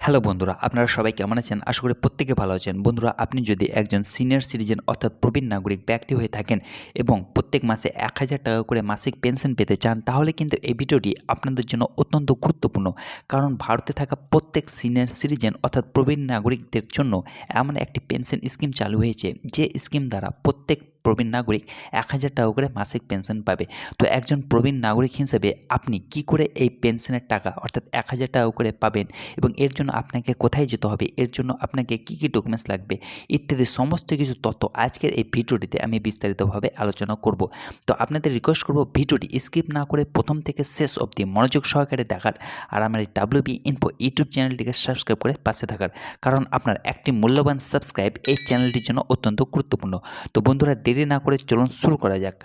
Hello বন্ধুরা, আপনারা সবাই কেমন আছেন? আশা করি প্রত্যেকে ভালো আছেন। বন্ধুরা, আপনি যদি একজন সিনিয়র সিটিজেন অর্থাৎ প্রবীণ নাগরিক ব্যক্তি হয়ে থাকেন এবং প্রত্যেক মাসে ৳১,০০০ করে মাসিক পেনশন পেতে চান, তাহলে কিন্তু এই ভিডিওটি আপনাদের জন্য অত্যন্ত গুরুত্বপূর্ণ। কারণ ভারতে থাকা প্রত্যেক সিনিয়র সিটিজেন অর্থাৎ প্রবীণ নাগরিকদের জন্য এমন একটি পেনশন স্কিম চালু হয়েছে, যে স্কিম দ্বারা প্রত্যেক প্রবীণ নাগরিক ৳১,০০০ করে মাসিক পেনশন পাবে। তো একজন প্রবীণ নাগরিক হিসেবে আপনি কি করে এই পেনশনের টাকা অর্থাৎ ৳১,০০০ করে পাবেন এবং এর জন্য আপনাকে কোথায় যেতে হবে, এর জন্য আপনাকে কী ডকুমেন্টস লাগবে ইত্যাদি সমস্ত কিছু তথ্য আজকের এই ভিডিওটিতে আমি বিস্তারিতভাবে আলোচনা করব। তো আপনাদের রিকোয়েস্ট করব ভিডিওটি স্কিপ না করে প্রথম থেকে শেষ অবধি মনোযোগ সহকারে দেখার, আর আমার এই WB ইনফো ইউটিউব চ্যানেলটিকে সাবস্ক্রাইব করে পাশে থাকার, কারণ আপনার একটি মূল্যবান সাবস্ক্রাইব এই চ্যানেলটির জন্য অত্যন্ত গুরুত্বপূর্ণ। তো বন্ধুরা, দেরি না করে চলুন শুরু করা যাক।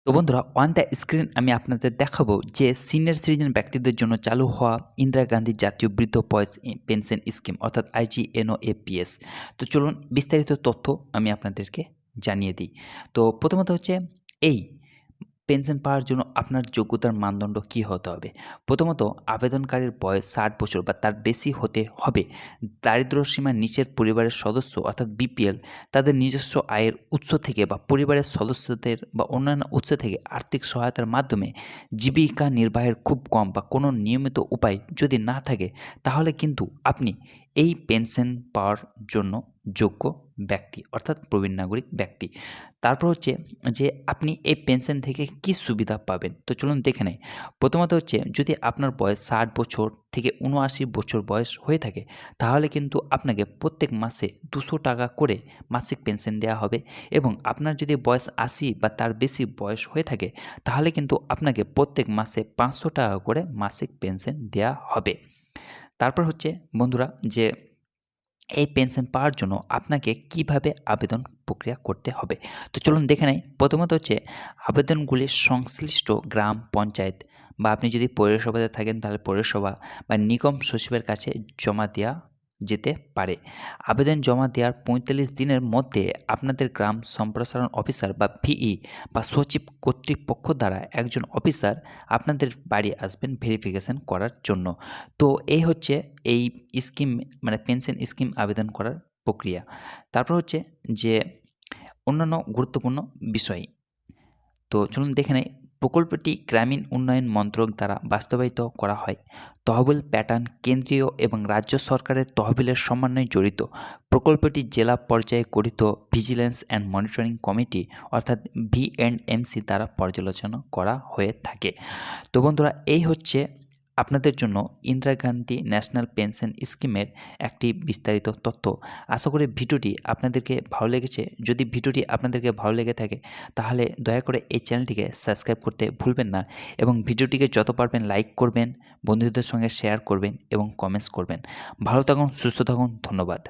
তো বন্ধুরা, অন দ্য স্ক্রিন আমি আপনাদের দেখাবো যে সিনিয়র সিটিজেন ব্যক্তিদের জন্য চালু হওয়া ইন্দিরা গান্ধী জাতীয় বৃদ্ধ বয়স পেনশন স্কিম অর্থাৎ IGNOAPS। তো চলুন বিস্তারিত তথ্য আমি আপনাদেরকে জানিয়ে দিই। তো প্রথমত হচ্ছে, এই পেনশন পাওয়ার জন্য আপনার যোগ্যতার মানদণ্ড কী হতে হবে? প্রথমত, আবেদনকারীর বয়স ৬০ বছর বা তার বেশি হতে হবে। দারিদ্র্যসীমার নিচের পরিবারের সদস্য অর্থাৎ BPL তাদের নিজস্ব আয়ের উৎস থেকে বা পরিবারের সদস্যদের বা অন্যান্য উৎস থেকে আর্থিক সহায়তার মাধ্যমে জীবিকা নির্বাহের খুব কম বা কোনো নিয়মিত উপায় যদি না থাকে, তাহলে কিন্তু আপনি এই পেনশন পাওয়ার জন্য যোগ্য ব্যক্তি অর্থাৎ প্রবীণ নাগরিক ব্যক্তি। তারপর হচ্ছে যে আপনি এই পেনশন থেকে কী সুবিধা পাবেন? তো চলুন দেখে নেই। প্রথমত হচ্ছে, যদি আপনার বয়স ৬০ বছর থেকে ৭৯ বছর বয়স হয়ে থাকে, তাহলে কিন্তু আপনাকে প্রত্যেক মাসে ৳২০০ করে মাসিক পেনশন দেওয়া হবে, এবং আপনার যদি বয়স ৮০ বা তার বেশি বয়স হয়ে থাকে, তাহলে কিন্তু আপনাকে প্রত্যেক মাসে ৳৫০০ করে মাসিক পেনশন দেওয়া হবে। তারপর হচ্ছে বন্ধুরা, যে এই পেনশন পাওয়ার জন্য আপনাকে কিভাবে আবেদন প্রক্রিয়া করতে হবে। তো চলুন দেখে নেই। প্রথমত হচ্ছে, আবেদনগুলি সংশ্লিষ্ট গ্রাম পঞ্চায়েত বা আপনি যদি পৌরসভাতে থাকেন তাহলে পৌরসভা বা নিগম সচিবের কাছে জমা দেওয়া যেতে পারে। আবেদন জমা দেওয়ার ৪৫ দিনের মধ্যে আপনাদের গ্রাম সম্প্রসারণ অফিসার বা VE বা সচিব কর্তৃপক্ষ দ্বারা একজন অফিসার আপনাদের বাড়ি আসবেন ভেরিফিকেশন করার জন্য। তো এই হচ্ছে এই স্কিম, মানে পেনশন স্কিম আবেদন করার প্রক্রিয়া। তারপর হচ্ছে যে অন্যান্য গুরুত্বপূর্ণ বিষয়। তো চলুন দেখে নেই। প্রকল্পটি গ্রামীণ উন্নয়ন মন্ত্রক দ্বারা বাস্তবায়িত করা হয়। তহবিল প্যাটার্ন কেন্দ্রীয় এবং রাজ্য সরকারের তহবিলের সমন্বয়ে জড়িত। প্রকল্পটি জেলা পর্যায়ে গঠিত ভিজিল্যান্স অ্যান্ড মনিটরিং কমিটি অর্থাৎ VNMC দ্বারা পর্যালোচনা করা হয়ে থাকে। তো বন্ধুরা, এই হচ্ছে আপনাদের জন্য ইন্দিরা গান্ধী ন্যাশনাল পেনশন স্কিমের একটি বিস্তারিত তথ্য। আশা করি ভিডিওটি আপনাদেরকে ভালো লেগেছে। যদি ভিডিওটি আপনাদেরকে ভালো লেগে থাকে, তাহলে দয়া করে এই চ্যানেলটিকে সাবস্ক্রাইব করতে ভুলবেন না, এবং ভিডিওটিকে যত পারবেন লাইক করবেন, বন্ধুদের সঙ্গে শেয়ার করবেন এবং কমেন্টস করবেন। ভালো থাকুন, সুস্থ থাকুন। ধন্যবাদ।